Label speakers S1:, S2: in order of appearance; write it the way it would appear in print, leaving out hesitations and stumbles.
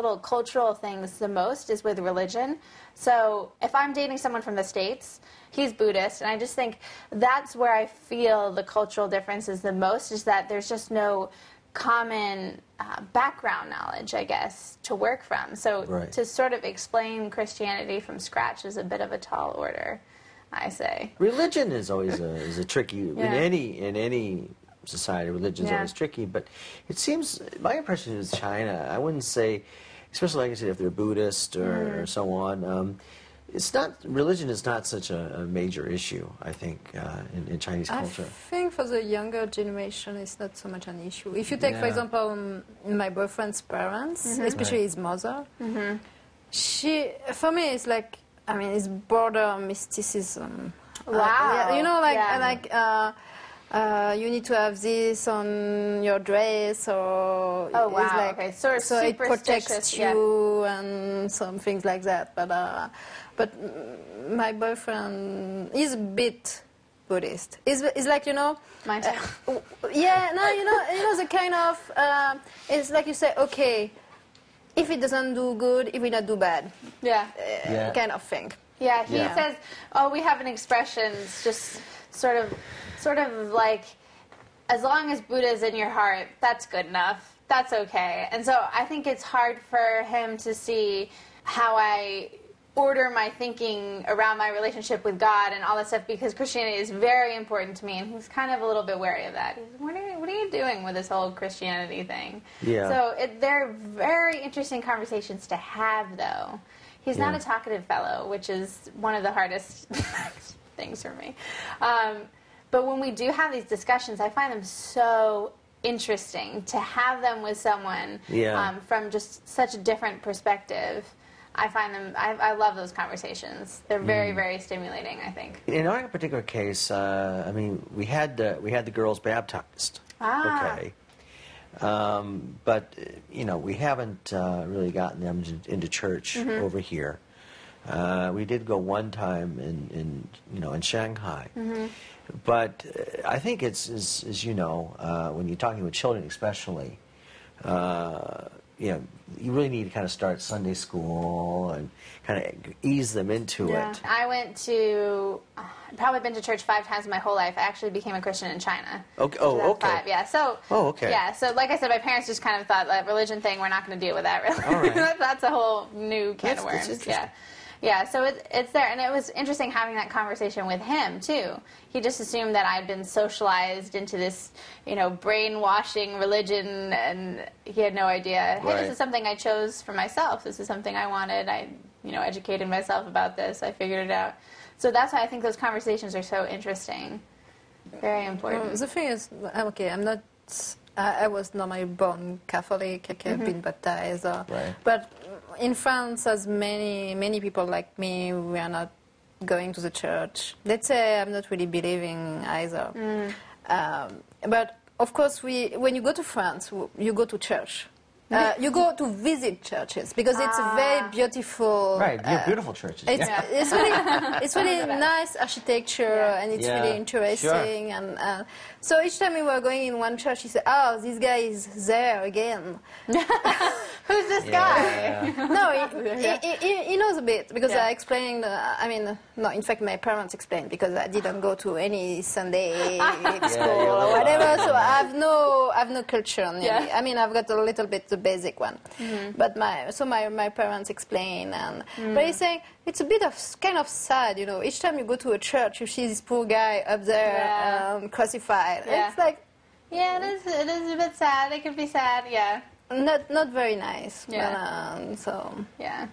S1: little cultural things the most is with religion. So if I'm dating someone from the States, he's Buddhist, and I just think that's where I feel the cultural difference is the most, is that there's just no common background knowledge, I guess, to work from. So to sort of explain Christianity from scratch is a bit of a tall order, I say.
S2: Religion is always a tricky, in any society, religion is always tricky, but it seems, my impression is China, I wouldn't say, especially like I said, if they're Buddhist or so on, it's not, religion is not such a major issue, I think, in Chinese culture.
S3: I think for the younger generation, it's not so much an issue. If you take, for example, my boyfriend's parents, especially his mother, she, for me, it's like, I mean, it's border mysticism.
S1: Wow.
S3: You know, you need to have this on your dress, or
S1: oh wow,
S3: it's like,
S1: okay, sort of
S3: so it protects you and some things like that. But my boyfriend is a bit Buddhist. It's like, you know,
S1: mine too.
S3: Yeah, no, you know the kind of it's like you say, okay, if it doesn't do good, it will not do bad. Kind of thing.
S1: Yeah, he says, oh, we have an expression, it's just sort of like, as long as Buddha's in your heart, that's good enough. That's okay. And so I think it's hard for him to see how I order my thinking around my relationship with God and all that stuff, because Christianity is very important to me, and he's kind of a little bit wary of that. He's, what are you doing with this whole Christianity thing?
S2: Yeah.
S1: So they're very interesting conversations to have, though. He's not a talkative fellow, which is one of the hardest things for me. But when we do have these discussions, I find them so interesting to have them with someone from just such a different perspective. I find them, I love those conversations. They're very, very stimulating, I think.
S2: In our particular case, I mean, we had the girls baptized. Okay. But, you know, we haven't really gotten them into church over here. We did go one time in Shanghai. But I think it's, as you know, when you're talking with children especially, you know, you really need to kind of start Sunday school and kind of ease them into it.
S1: I went to, probably been to church 5 times in my whole life. I actually became a Christian in China.
S2: Okay. Oh, okay.
S1: 5, yeah. So.
S2: Oh, okay.
S1: Yeah. So, like I said, my parents just kind of thought that religion thing, we're not going to deal with that. Really.
S2: All right.
S1: That's a whole new can of worms.
S2: That's
S1: yeah. Yeah, so it's there, and it was interesting having that conversation with him, too. He just assumed that I'd been socialized into this, you know, brainwashing religion, and he had no idea. Hey, this is something I chose for myself. This is something I wanted. I, you know, educated myself about this. I figured it out. So that's why I think those conversations are so interesting. Very important.
S3: The thing is, okay, I'm not... I was normally born Catholic, I've been baptized, but in France, as many people like me, we are not going to the church. Let's say I'm not really believing either. But of course, when you go to France, you go to church. You go to visit churches because it's a very beautiful.
S2: Right, you have beautiful churches.
S3: It's really nice architecture and it's really interesting. And so each time we were going in one church, he said, "Oh, this guy is there again."
S1: Who's this guy?
S3: No, he knows a bit because I explained. I mean, no, in fact, my parents explained because I didn't go to any Sunday school or whatever. So I have no culture. I mean, I've got a little bit the basic one, but my parents explain, and but he's saying it's a bit of kind of sad, you know. Each time you go to a church, you see this poor guy up there crucified. It's like,
S1: it is a bit sad. It could be sad,
S3: not very nice.
S1: Yeah.
S3: So
S1: yeah.